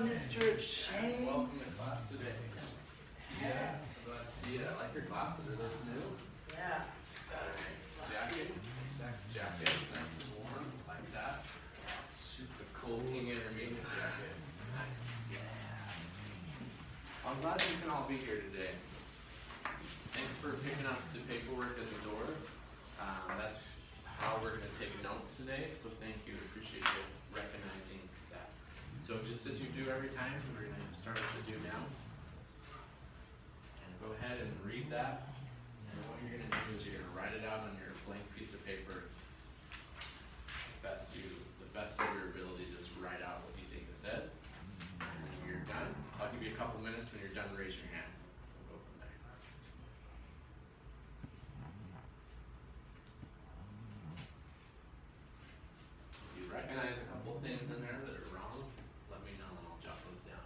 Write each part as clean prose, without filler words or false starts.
Mr. Shayne. Welcome to class today. Yeah, so glad to see you. I like your glasses. Are those new? Yeah. Nice jacket. Jacket. Nice and warm. Like that. Suits a cool King Intermediate jacket. Nice. Yeah. I'm glad you can all be here today. Thanks for picking up the paperwork at the door. That's how we're going to take notes today, so thank you. Appreciate you recognizing that. So just as you do every time, we're going to start with the do now. And go ahead and read that. And what you're going to do is you're going to write it out on your blank piece of paper. The best of your ability, just write out what you think it says. And when you're done, I'll give you a couple minutes. When you're done, raise your hand. We'll go from there. If you recognize a couple things in there that are wrong, let me know and I'll jot those down.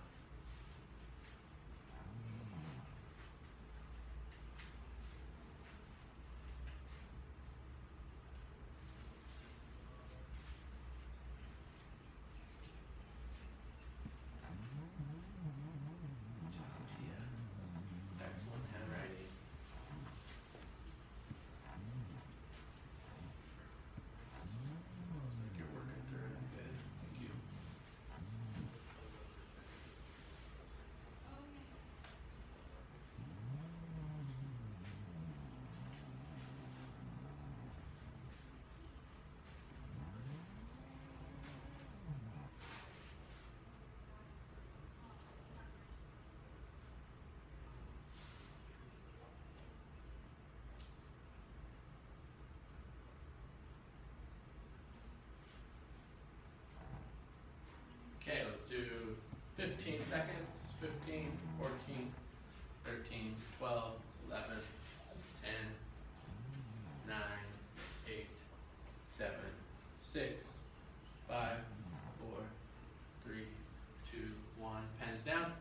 Excellent handwriting. Looks like you're working through it. Good. Thank you. Okay, let's do 15 seconds. 15, 14, 13, 12, 11, 10, 9, 8, 7, 6, 5, 4, 3, 2, 1. Pens down.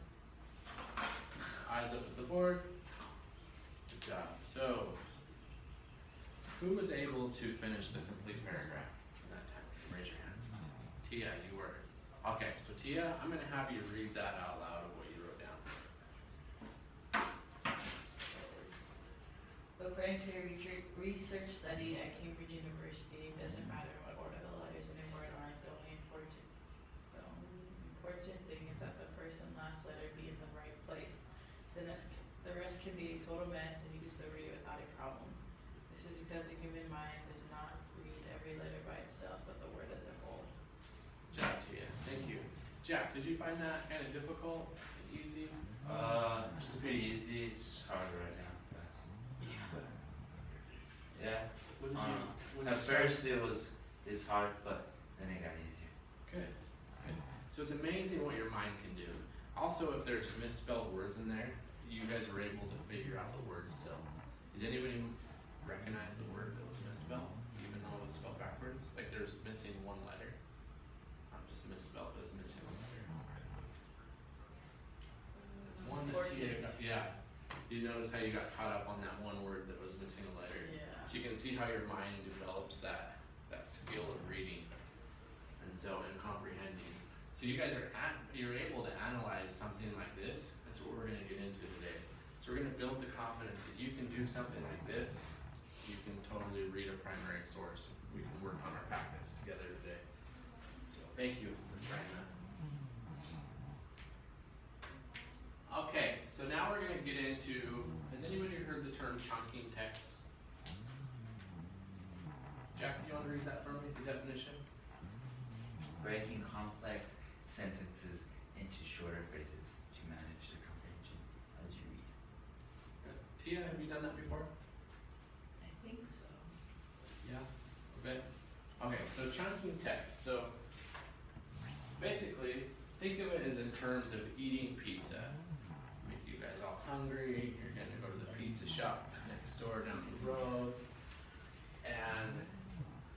Eyes up at the board. Good job. So, who was able to finish the complete paragraph in that time? Raise your hand. Tia, you were. Okay, so Tia, I'm going to have you read that out loud of what you wrote down. According to a research study at Cambridge University, it doesn't matter what order the letters in a word are. The only important thing is that the first and last letter be in the right place. The rest can be a total mess and you can still read it without a problem. This is because the human mind does not read every letter by itself, but the word as a whole. Good job, Tia. Thank you. Jack, did you find that kind of difficult and easy? It's pretty easy. It's just hard right now. Yeah. What did you? When At you started- first it's hard, but then it got easier. Good. Good. So it's amazing what your mind can do. Also, if there's misspelled words in there, you guys were able to figure out the word still. Did anybody recognize the word that was misspelled, even though it was spelled backwards? Like there's missing one letter. Not just misspelled, but it's missing one letter. It's one that Tia got. Yeah. You notice how you got caught up on that one word that was missing a letter. Yeah. So you can see how your mind develops that skill of reading and comprehending. So you guys you're able to analyze something like this. That's what we're going to get into today. So we're going to build the confidence that you can do something like this. You can totally read a primary source. We can work on our practice together today. So thank you for trying that. Okay, so now we're going to get into, has anybody heard the term chunking text? Jack, do you want to read that for me, the definition? Breaking complex sentences into shorter phrases to manage the comprehension as you read. Tia, have you done that before? I think so. Yeah. Okay. Okay, so chunking text. So basically, think of it as in terms of eating pizza. Make you guys all hungry. You're going to go to the pizza shop next door down the road. And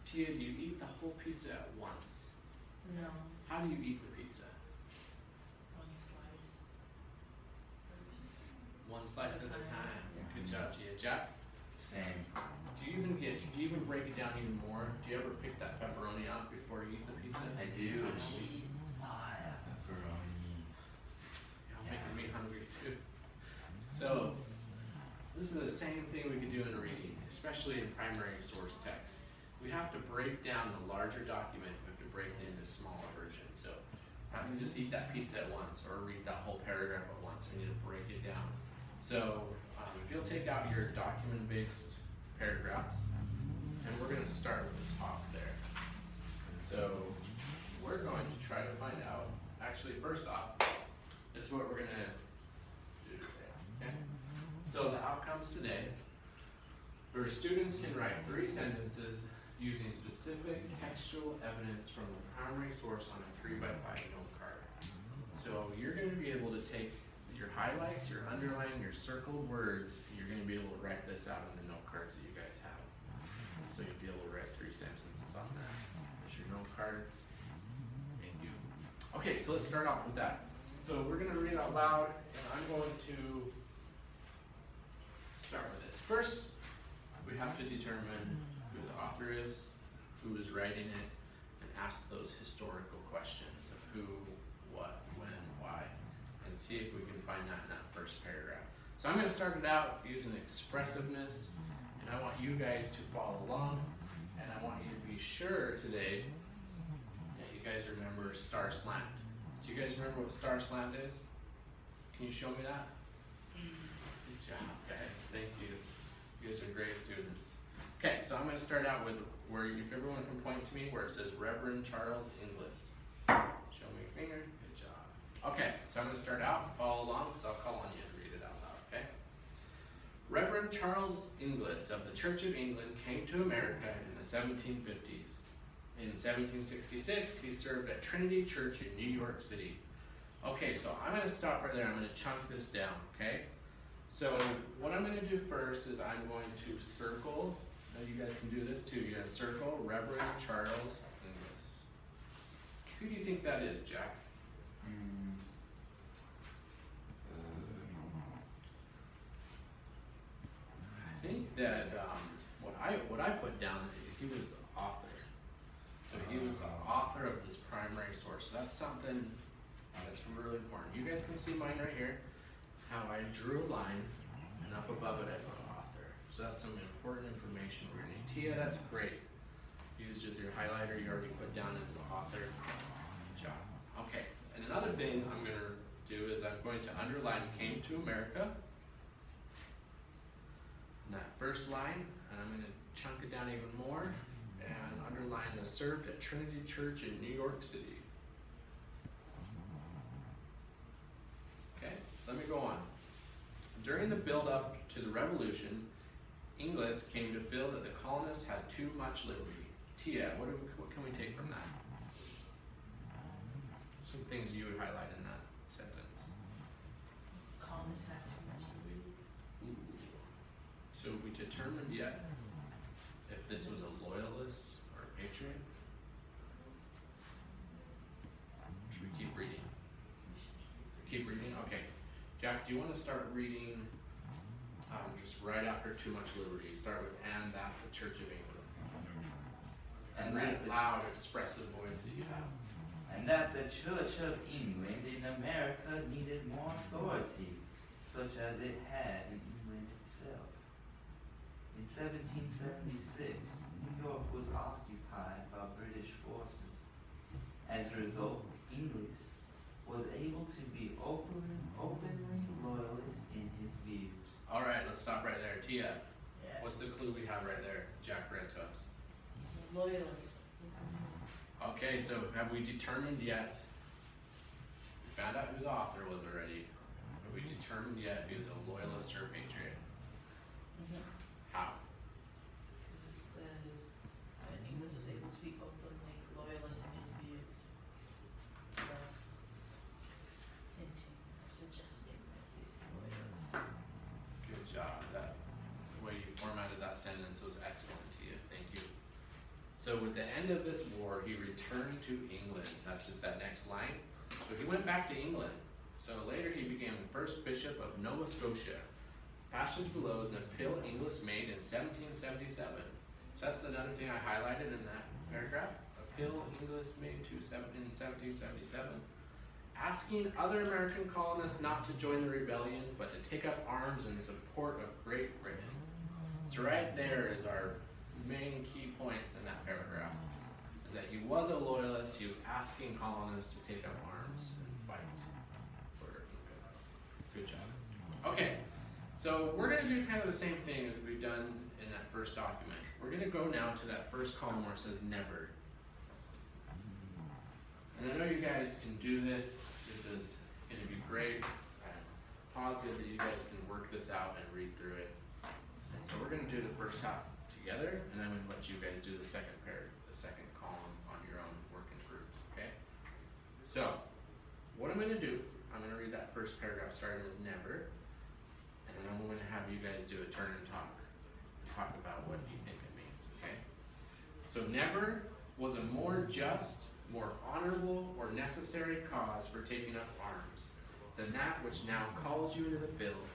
Tia, do you eat the whole pizza at once? No, How do you eat the pizza? one slice first. One slice at a time. Yeah. Good job, Tia. Jack, Same. do you even break it down even more? Do you ever pick that pepperoni out before you eat the pizza? I do. Cheese. Ah, yeah, pepperoni. hungry too. So this is the same thing we could do in reading, especially in primary source text. We have to break down the larger document, we have to break it into smaller versions. So I can just eat that pizza at once or read that whole paragraph at once. I need to break it down. So if you'll take out your document-based paragraphs, and we're going to start with the top there. And so we're going to try to find out, actually first off, this is what we're going to do today, okay? So the outcomes today, where students can write 3 sentences using specific textual evidence from the primary source on a 3x5 note card. So you're going to be able to take your highlights, your underline, your circled words, you're going to be able to write this out on the note cards that you guys have. So you'll be able to write 3 sentences on that. There's your note cards. Thank you. Okay, so let's start off with that. So we're going to read out loud, and I'm going to start with this. First, we have to determine who the author is, who is writing it, and ask those historical questions of who, what, when, why, and see if we can find that in that first paragraph. So I'm going to start it out using expressiveness, and I want you guys to follow along, and I want you to be sure today that you guys remember star slant. Do you guys remember what star slant is? Can you show me that? Good job, guys. Thank you. You guys are great students. Okay, so I'm going to start out with where, if everyone can point to me, where it says Reverend Charles Inglis. Show me your finger. Good job. Okay, so I'm going to start out. Follow along, because I'll call on you to read it out loud, okay? Reverend Charles Inglis of the Church of England came to America in the 1750s. In 1766, he served at Trinity Church in New York City. Okay, so I'm going to stop right there. I'm going to chunk this down, okay? So what I'm going to do first is I'm going to circle, now you guys can do this too, you're going to circle Reverend Charles Inglis. Who do you think that is, Jack? I think that what I put down, he was the author. So he was the author of this primary source. So that's something that's really important. You guys can see mine right here, how I drew a line, and up above it I put author. So that's some important information we're gonna need. Tia, that's great. Used with your highlighter, you already put down as the author. Good job. Okay, and another thing I'm gonna do is I'm going to underline came to America in that first line, and I'm gonna chunk it down even more and underline the served at Trinity Church in New York City. Okay, let me go on. During the build-up to the Revolution, Inglis came to feel that the colonists had too much liberty. Tia, what can we take from that? Some things you would highlight in that sentence. Colonists have too much liberty. Ooh. So have we determined yet if this was a loyalist or a patriot? Should we keep reading? Keep reading? Okay. Jack, do you want to start reading just right after too much liberty? Start with and that the Church of England. And read it loud, expressive voice that you have. And that the Church of England in America needed more authority, such as it had in England itself. In 1776, New York was occupied by British forces. As a result, Inglis was able to be openly loyalist in his views. All right, let's stop right there. Tia, Yes. what's the clue we have right there? Jack read to us. Loyalist. Okay, so have we determined yet? We found out who the author was already. Have we determined yet if he was a loyalist or a patriot? How? It says that Inglis was able to be openly loyalist in his views, thus hinting or suggesting that he's a loyalist. Good job. That the way you formatted that sentence was excellent, Tia. Thank you. So with the end of this war, he returned to England. That's just that next line. So he went back to England. So later he became the first bishop of Nova Scotia. Passage below is an appeal Inglis made in 1777. So that's another thing I highlighted in that paragraph. Appeal Inglis made in 1777. asking other American colonists not to join the rebellion, but to take up arms in support of Great Britain. So right there is our main key points in that paragraph, is that he was a loyalist, he was asking colonists to take up arms and fight for England. Good job. Okay, so we're gonna do kind of the same thing as we've done in that first document. We're gonna go now to that first column where it says never. And I know you guys can do this. This is gonna be great. I'm positive that you guys can work this out and read through it. And so we're gonna do the first half together, and I'm gonna let you guys do the second column on your own working groups, okay? So, what I'm gonna do, I'm gonna read that first paragraph starting with never, and then I'm gonna have you guys do a turn and talk about what you think it means, okay? So never was a more just, more honorable, or necessary cause for taking up arms than that which now calls you into the field.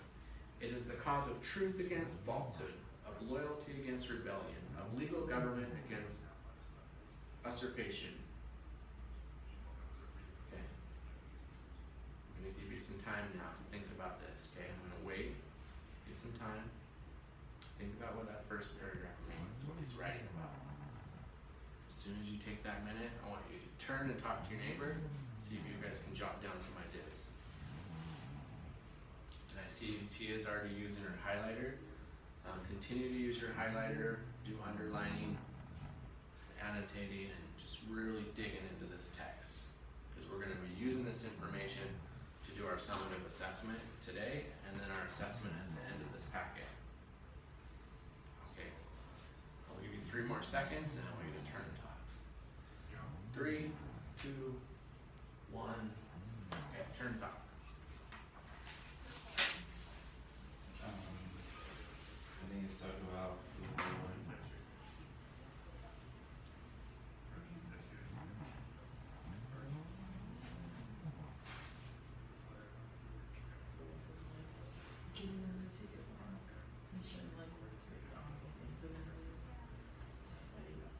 It is the cause of truth against falsehood, of loyalty against rebellion, of legal government against usurpation. Okay. I'm going to give you some time now to think about this, okay? I'm going to wait, give some time. Think about what that first paragraph means, what he's writing about. As soon as you take that minute, I want you to turn and talk to your neighbor, see if you guys can jot down some ideas. And I see Tia's already using her highlighter. Continue to use your highlighter, do underlining, annotating, and just really digging into this text. Because we're going to be using this information to do our summative assessment today, and then our assessment at the end of this packet. Okay, I'll give you 3 more seconds, and I want you to turn and talk. 3, 2, 1, okay, turn and talk. I think it's talked about the war. So this is like getting them to take it on. Mission like works its own thing for them to fight. Yeah.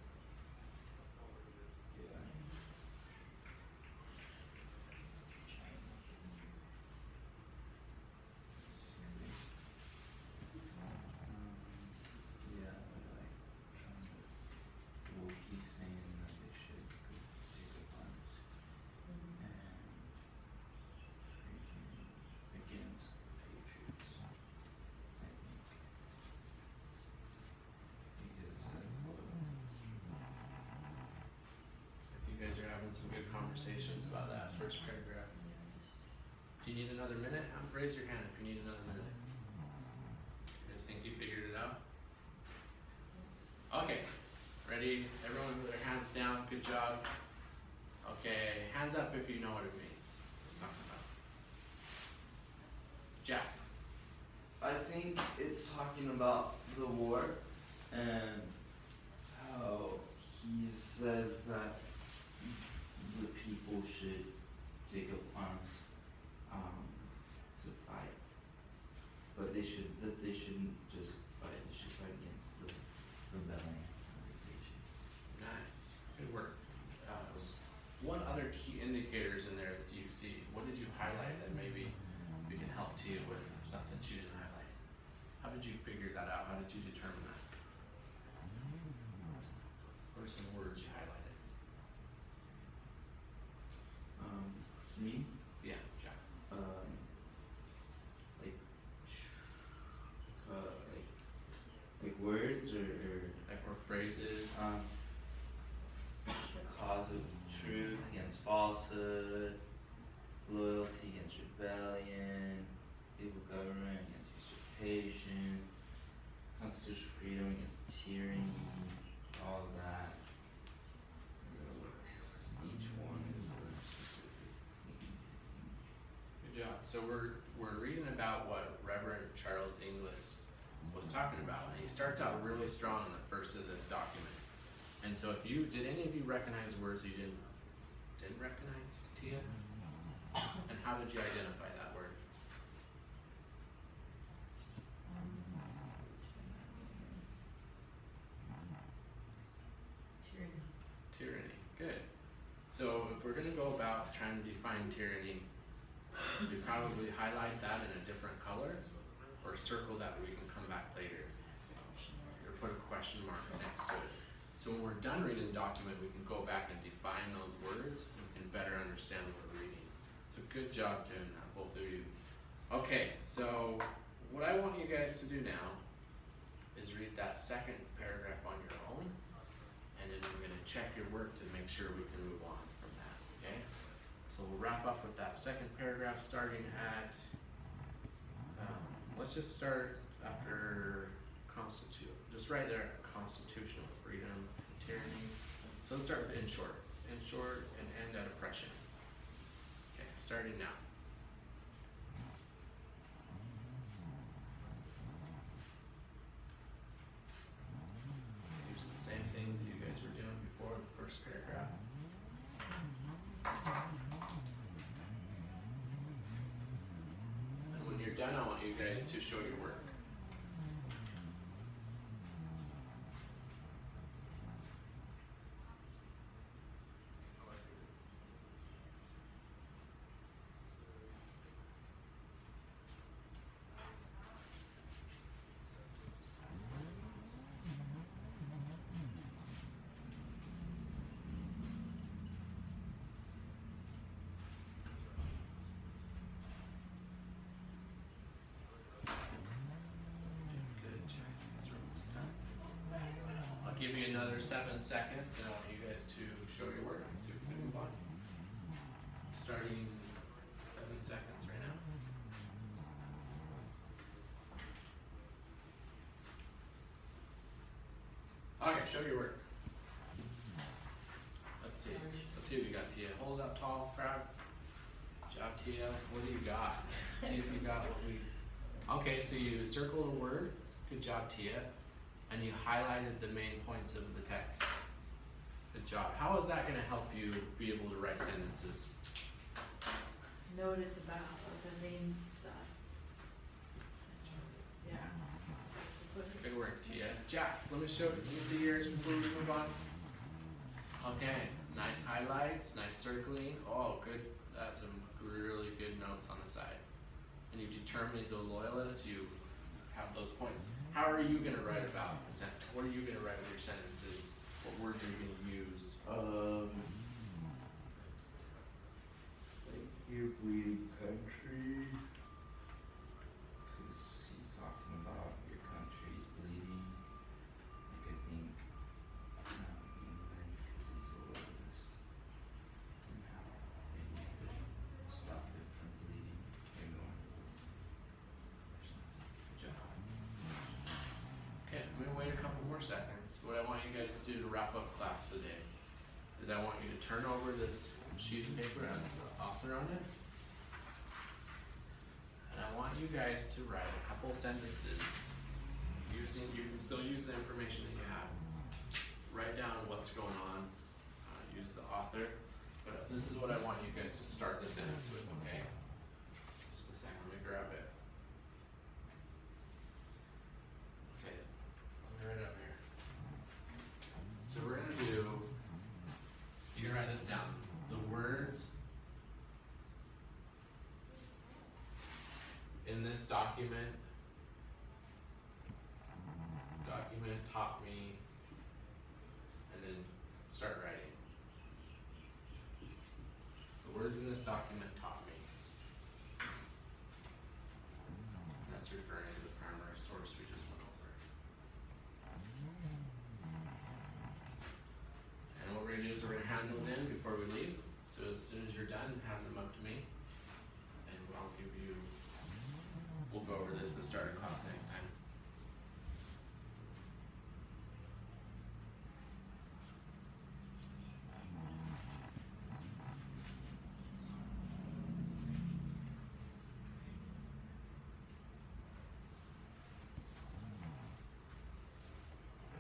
Yeah, but like, well, he's saying that they should take up arms and freaking against the Patriots, I think. Because it says You guys are having some good conversations about that first paragraph. Do you need another minute? Raise your hand if you need another minute. You guys think you figured it out? Okay, ready? Everyone with their hands down, good job. Okay, hands up if you know what it means. What's talking about? Jack. I think it's talking about the war and how he says that the people should take up arms to fight, but they shouldn't just fight. They should fight against the rebellion of the Patriots. Nice, good work. What other key indicators in there do you see? What did you highlight that maybe we can help Tia with something she didn't highlight? How did you figure that out? How did you determine that? What are some words you highlighted? Me? Yeah, Jack. Like, like words or Like or phrases. cause of truth against falsehood, loyalty against rebellion, legal government against usurpation, constitutional freedom against tyranny, all of that. Because each one is a specific thing. Good job. So we're reading about what Reverend Charles Inglis was talking about, and he starts out really strong in the first of this document. And so if you did any of you recognize words you didn't recognize, Tia? And how did you identify that word? Tyranny. Tyranny. Good. So if we're gonna go about trying to define tyranny, we probably highlight that in a different color or circle that we can come back later. Or put a question mark next to it. So when we're done reading the document, we can go back and define those words and we can better understand what we're reading. So good job doing that, both of you. Okay, so what I want you guys to do now is read that second paragraph on your own, and then we're gonna check your work to make sure we can move on from that, okay? So we'll wrap up with that second paragraph starting at, let's just start after just right there, constitutional freedom and tyranny. So let's start with in short and end at oppression. Okay, starting now. Use the same things that you guys were doing before the first paragraph. And when you're done, I want you guys to show your work. I'll give you another 7 seconds and I want you guys to show your work and see if we can move on. Starting 7 seconds right now. Okay, show your work. Let's see what you got, Tia. Hold up tall, crowd. Good job, Tia. What do you got? See if you got what we... Okay, so you circled a word. Good job, Tia. And you highlighted the main points of the text. Good job. How is that going to help you be able to write sentences? Know what it's about, like the main stuff. Yeah. Good work, Tia. Jack, let me see yours before we move on. Okay, nice highlights, nice circling. Oh, good. That's some really good notes on the side. And you determine he's a loyalist, you have those points. How are you going to write about the sentence? What are you going to write with your sentences? What words are you going to use? Like you're bleeding country. Because he's talking about your country's bleeding. Like I think England, because he's a loyalist, and how they need to stop it from bleeding and going to war or something. Good job. Okay, I'm going to wait a couple more seconds. What I want you guys to do to wrap up class today is I want you to turn over this sheet of paper that has the author on it. And I want you guys to write a couple sentences you can still use the information that you have. Write down what's going on, use the author, but this is what I want you guys to start the sentence with, okay? Just a second, let me grab it. Okay, let me write it up here. So we're gonna do, you can write this down, the words in this document taught me, and then start writing. The words in this document taught me. And that's referring to the primary source we just went over. And what we're gonna do is we're gonna hand those in before we leave. So as soon as you're done, hand them up to me. And we'll go over this at the start of class next time.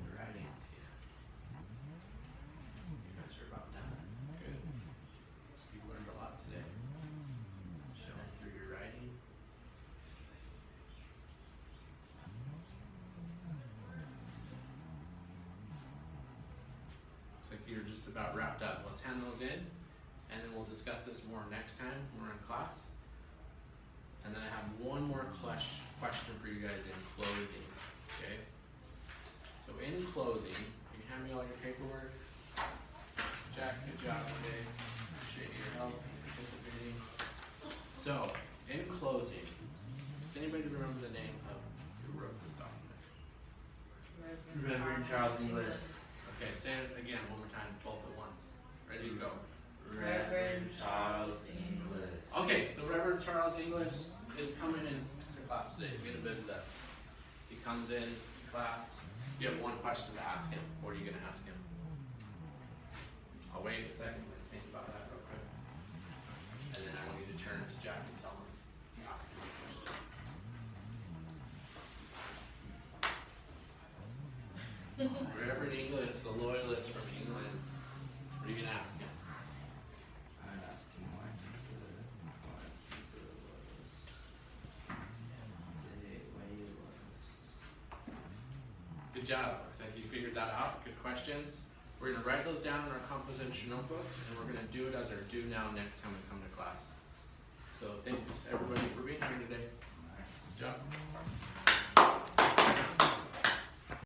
Good writing, yeah. You guys are about done. Good. So you learned a lot today. Showing through your writing. Looks like you're just about wrapped up. Let's hand those in. and then we'll discuss this more next time when we're in class. And then I have one more question for you guys in closing, okay? So in closing, you can hand me all your paperwork. Jack, good job today. Appreciate your help participating. So, in closing, does anybody remember the name of who wrote this document? Reverend Charles English. Okay, say it again one more time, both at once. Ready to go. Reverend Charles English. Okay, so Reverend Charles English is coming in to class today. He's gonna visit us. He comes in class. You have one question to ask him. What are you gonna ask him? I'll wait a second and think about that real quick. And then I want you to turn to Jack and tell him, ask him a question. Reverend English, the loyalist from England. What are you gonna ask him? I'm asking why he's a Good job. Looks like you figured that out. Good questions. We're gonna write those down in our composition notebooks, and we're gonna do it as our do now next time we come to class. So thanks everybody for being here today. Good job.